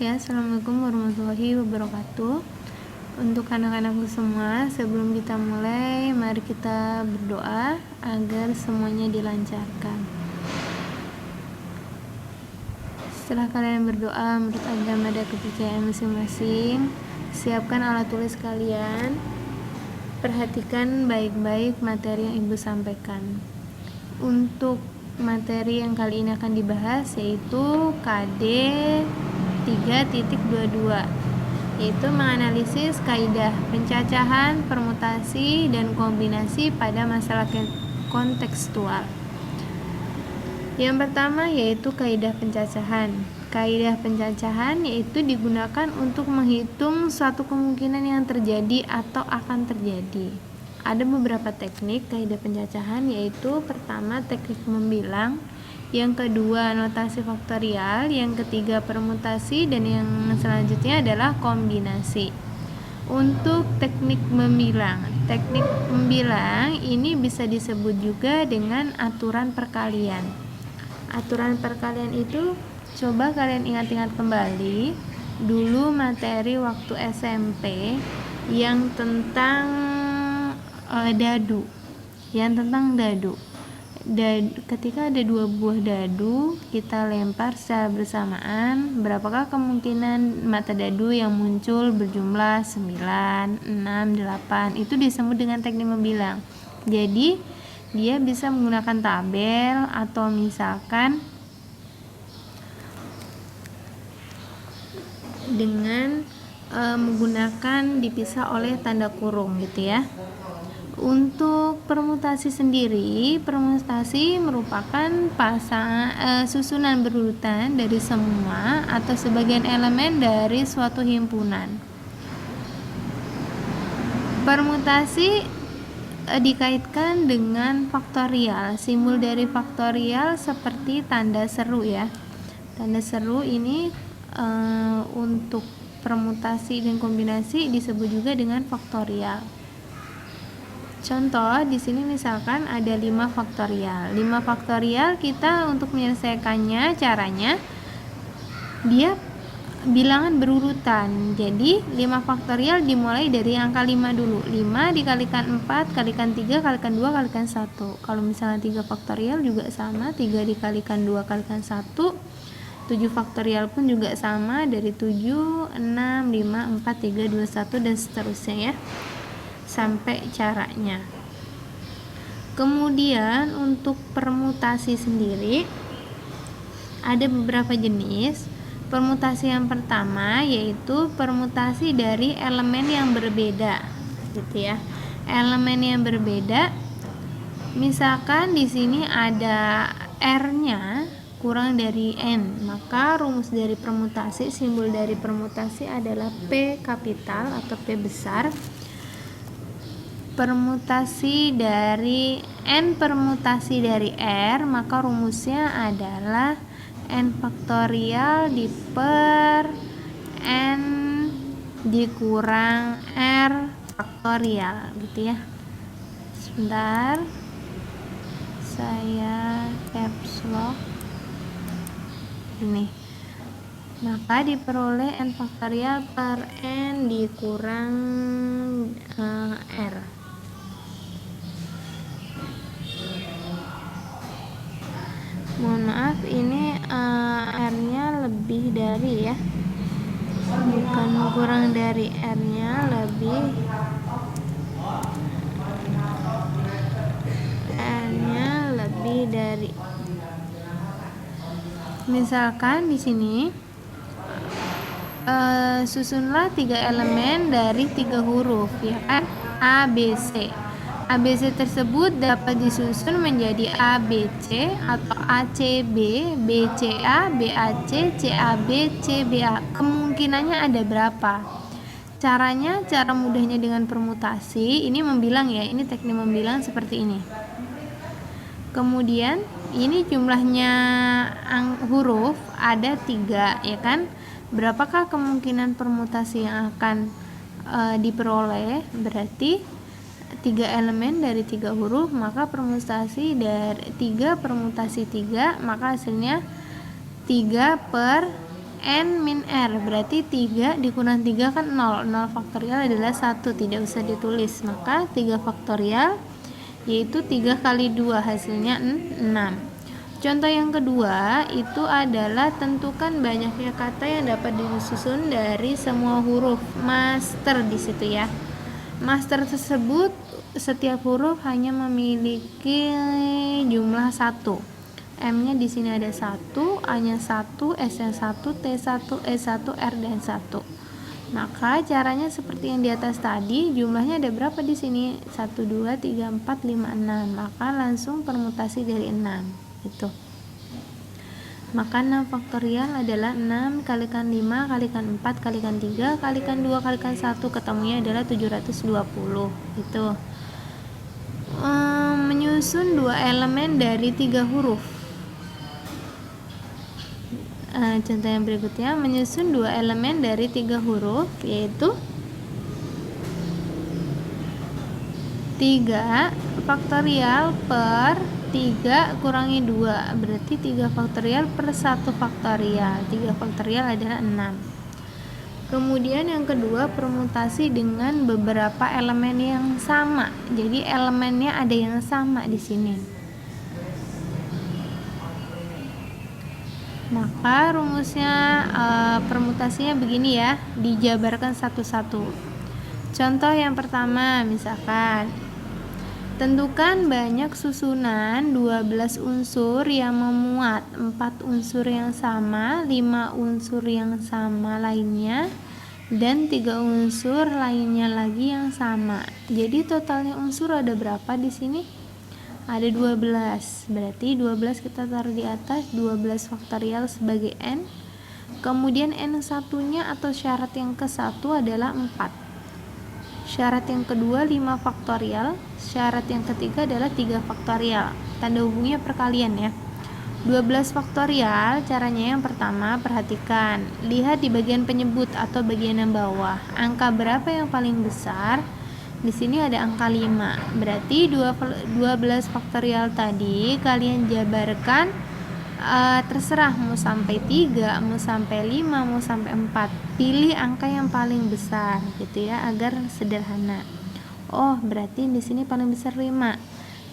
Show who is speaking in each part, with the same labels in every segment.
Speaker 1: Ya, assalamualaikum warahmatullahi wabarakatuh. Untuk anak-anakku semua, sebelum kita mulai, mari kita berdoa agar semuanya dilancarkan. Setelah kalian berdoa menurut agama dan kepercayaan masing-masing, siapkan alat tulis kalian. Perhatikan baik-baik materi yang Ibu sampaikan. Untuk materi yang kali ini akan dibahas yaitu KD 3.22, yaitu menganalisis kaidah pencacahan, permutasi, dan kombinasi pada masalah kontekstual. Yang pertama yaitu kaidah pencacahan. Kaidah pencacahan yaitu digunakan untuk menghitung suatu kemungkinan yang terjadi atau akan terjadi. Ada beberapa teknik kaidah pencacahan, yaitu pertama teknik membilang, yang kedua notasi faktorial, yang ketiga permutasi, dan yang selanjutnya adalah kombinasi. Untuk teknik membilang ini bisa disebut juga dengan aturan perkalian. Aturan perkalian itu coba kalian ingat-ingat kembali dulu materi waktu SMP yang tentang dadu, ketika ada dua buah dadu, kita lempar secara bersamaan, berapakah kemungkinan mata dadu yang muncul berjumlah 9, 6, 8. Itu disebut dengan teknik membilang. Jadi dia bisa menggunakan tabel atau misalkan dengan menggunakan dipisah oleh tanda kurung gitu ya. Untuk permutasi sendiri, permutasi merupakan susunan berurutan dari semua atau sebagian elemen dari suatu himpunan. Permutasi dikaitkan dengan faktorial. Simbol dari faktorial seperti tanda seru ya. Tanda seru ini untuk permutasi dan kombinasi disebut juga dengan faktorial. Contoh di sini misalkan ada 5 faktorial. 5 faktorial kita untuk menyelesaikannya caranya dia bilangan berurutan. Jadi 5 faktorial dimulai dari angka 5 dulu. 5 dikalikan 4 kalikan 3 kalikan 2 kalikan 1. Kalau misalnya 3 faktorial juga sama, 3 dikalikan 2 kalikan 1. 7 faktorial pun juga sama, dari 7, 6, 5, 4, 3, 2, 1 dan seterusnya ya, sampai caranya. Kemudian untuk permutasi sendiri ada beberapa jenis. Permutasi yang pertama yaitu permutasi dari elemen yang berbeda gitu ya. Elemen yang berbeda, misalkan di sini ada R-nya kurang dari N, maka rumus dari permutasi, simbol dari permutasi adalah P kapital atau P besar. Permutasi dari N permutasi dari R, maka rumusnya adalah N faktorial per N dikurang R faktorial gitu ya. Sebentar, saya caps lock ini. Maka diperoleh N faktorial per N dikurang R. Mohon maaf, ini R-nya lebih dari ya, bukan kurang dari, R-nya lebih dari. Misalkan di sini susunlah 3 elemen dari 3 huruf ya kan, A, B, C. ABC tersebut dapat disusun menjadi ABC atau ACB, BCA, BAC, CAB, CBA. Kemungkinannya ada berapa? Cara mudahnya dengan permutasi, ini membilang ya, ini teknik membilang seperti ini. Kemudian ini jumlahnya huruf ada 3 ya kan. Berapakah kemungkinan permutasi yang akan diperoleh? Berarti 3 elemen dari 3 huruf, maka permutasi dari 3 permutasi 3, maka hasilnya 3 per N min R, berarti 3 dikurang 3 kan 0. 0 faktorial adalah 1, tidak usah ditulis. Maka 3 faktorial yaitu 3 kali 2 hasilnya 6. Contoh yang kedua itu adalah tentukan banyaknya kata yang dapat disusun dari semua huruf master di situ ya. Master tersebut setiap huruf hanya memiliki jumlah 1. M-nya di sini ada 1, A-nya 1, S-nya 1, T1, E1, R dan 1. Maka caranya seperti yang di atas tadi, jumlahnya ada berapa di sini? 1 2 3 4 5 6. Maka langsung permutasi dari 6 gitu. Maka 6 faktorial adalah 6 kalikan 5 kalikan 4 kalikan 3 kalikan 2 kalikan 1, ketemunya adalah 720 gitu. Menyusun 2 elemen dari 3 huruf. Contoh yang berikutnya, menyusun 2 elemen dari 3 huruf, yaitu 3 faktorial per 3 kurangi 2, berarti 3 faktorial per 1 faktorial. 3 faktorial adalah 6. Kemudian yang kedua, permutasi dengan beberapa elemen yang sama. Jadi elemennya ada yang sama di sini. Maka rumusnya permutasinya begini ya, dijabarkan satu-satu. Contoh yang pertama, misalkan tentukan banyak susunan 12 unsur yang memuat 4 unsur yang sama, 5 unsur yang sama lainnya, dan 3 unsur lainnya lagi yang sama. Jadi totalnya unsur ada berapa di sini? Ada 12, berarti 12 kita taruh di atas, 12 faktorial sebagai N. Kemudian N satunya atau syarat yang ke-1 adalah 4. Syarat yang kedua 5 faktorial, syarat yang ketiga adalah 3 faktorial. Tanda hubungnya perkalian ya. 12 faktorial, caranya yang pertama perhatikan, lihat di bagian penyebut atau bagian yang bawah. Angka berapa yang paling besar? Di sini ada angka 5, berarti 12 faktorial tadi kalian jabarkan, terserah mau sampai 3, mau sampai 5, mau sampai 4. Pilih angka yang paling besar gitu ya, agar sederhana. Oh, berarti di sini paling besar 5.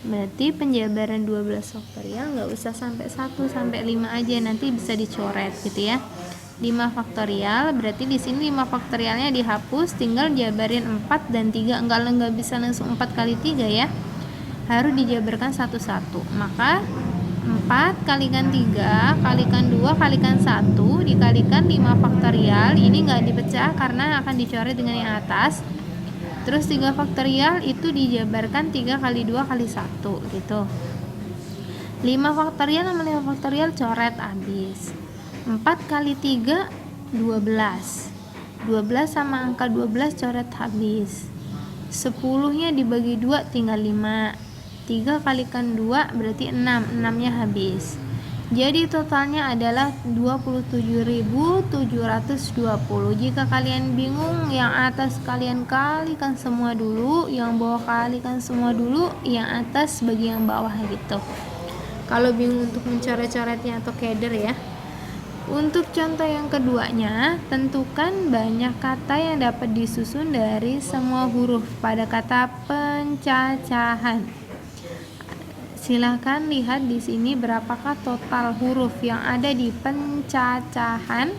Speaker 1: Berarti penjabaran 12 faktorial nggak usah sampai 1, sampai 5 aja, nanti bisa dicoret gitu ya. 5 faktorial, berarti di sini 5 faktorialnya dihapus, tinggal jabarin 4 dan 3. Enggak bisa langsung 4 kali 3 ya, harus dijabarkan satu-satu. Maka 4 kalikan 3 kalikan 2 kalikan 1 dikalikan 5 faktorial, ini enggak dipecah karena akan dicoret dengan yang atas. Terus 3 faktorial itu dijabarkan 3 kali 2 kali 1 gitu. 5 faktorial sama 5 faktorial coret habis. 4 kali 3 12. 12 sama angka 12 coret habis. 10-nya dibagi 2 tinggal 5. 3 kalikan 2 berarti 6. 6-nya habis. Jadi totalnya adalah 27.720. Jika kalian bingung, yang atas kalian kalikan semua dulu, yang bawah kalikan semua dulu, yang atas bagi yang bawah gitu. Kalau bingung untuk mencoret-coretnya atau keder ya. Untuk contoh yang keduanya, tentukan banyak kata yang dapat disusun dari semua huruf pada kata pencacahan. Silakan lihat di sini berapakah total huruf yang ada di pencacahan.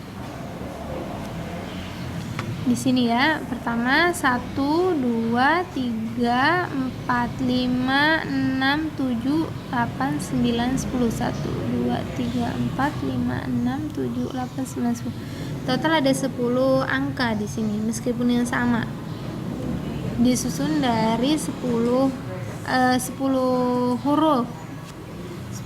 Speaker 1: Di sini ya, pertama 1, 2, 3, 4, 5, 6, 7, 8, 9, 10. 1, 2, 3, 4, 5, 6, 7, 8, 9, 10. Total ada 10 angka di sini, meskipun yang sama. Disusun dari 10 huruf.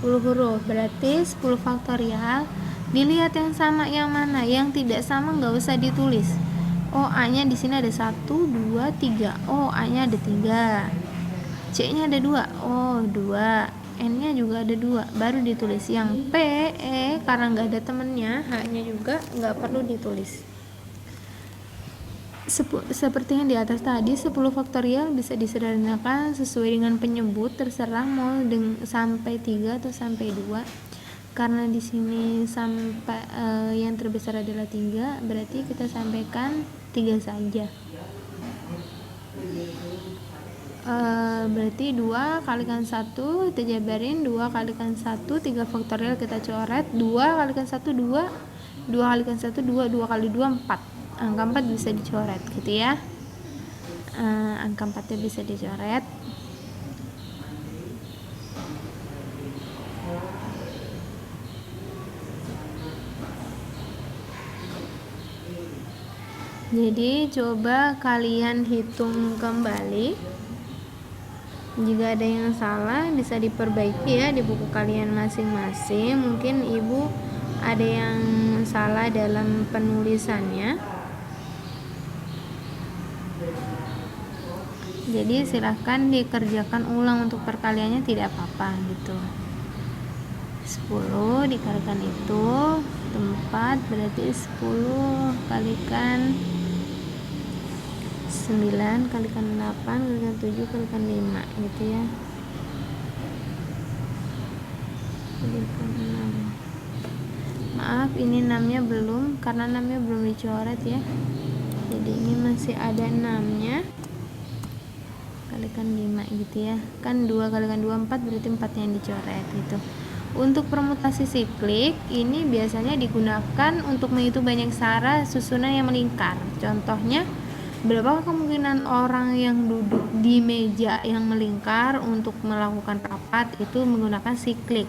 Speaker 1: 10 huruf, berarti 10 faktorial. Dilihat yang sama yang mana, yang tidak sama nggak usah ditulis. Oh, A-nya di sini ada 1, 2, 3. Oh, A-nya ada 3. C-nya ada 2. Oh, 2. N-nya juga ada 2. Baru ditulis. Yang P, E karena nggak ada temennya, H-nya juga nggak perlu ditulis. Seperti yang di atas tadi, 10 faktorial bisa disederhanakan sesuai dengan penyebut, terserah mau sampai 3 atau sampai 2. karena di sini sampai yang terbesar adalah 3, berarti kita sampaikan 3 saja. Berarti 2 kalikan 1 kita jabarin, 2 kalikan 1 3 faktorial kita coret, 2 kalikan 1 2, 2 kalikan 1 2, 2 kali 2 4, angka 4 bisa dicoret gitu ya. Angka 4 nya bisa dicoret. Jadi coba kalian hitung kembali. Jika ada yang salah bisa diperbaiki ya di buku kalian masing-masing. Mungkin ibu ada yang salah dalam penulisannya. Jadi silahkan dikerjakan ulang untuk perkaliannya, tidak apa-apa gitu. 10 dikalikan itu 4, berarti 10 kalikan 9 kalikan 8 kalikan 7 kalikan 5 gitu ya. Kalikan 6. Maaf ini 6 nya belum, karena 6 nya belum dicoret ya. Jadi ini masih ada 6 nya. Kalikan 5 gitu ya. Kan 2 kalikan 2 4, berarti 4 yang dicoret gitu. Untuk permutasi siklik ini biasanya digunakan untuk menghitung banyak cara susunan yang melingkar. Contohnya, berapa kemungkinan orang yang duduk di meja yang melingkar untuk melakukan rapat itu menggunakan siklik.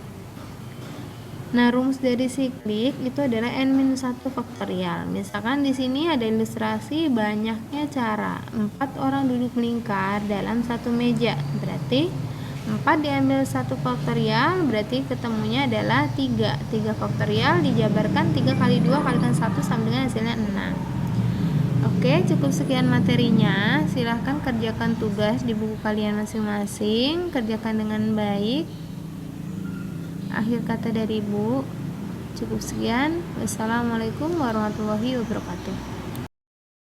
Speaker 1: Nah, rumus dari siklik itu adalah n-1 faktorial. Misalkan di sini ada ilustrasi banyaknya cara 4 orang duduk melingkar dalam satu meja. Berarti 4 diambil 1 faktorial, berarti ketemunya adalah 3. 3 faktorial dijabarkan 3 kali 2 kalikan 1 sama dengan hasilnya 6. Oke, cukup sekian materinya. Silahkan kerjakan tugas di buku kalian masing-masing. Kerjakan dengan baik. Akhir kata dari Ibu, cukup sekian. Wassalamualaikum warahmatullahi wabarakatuh.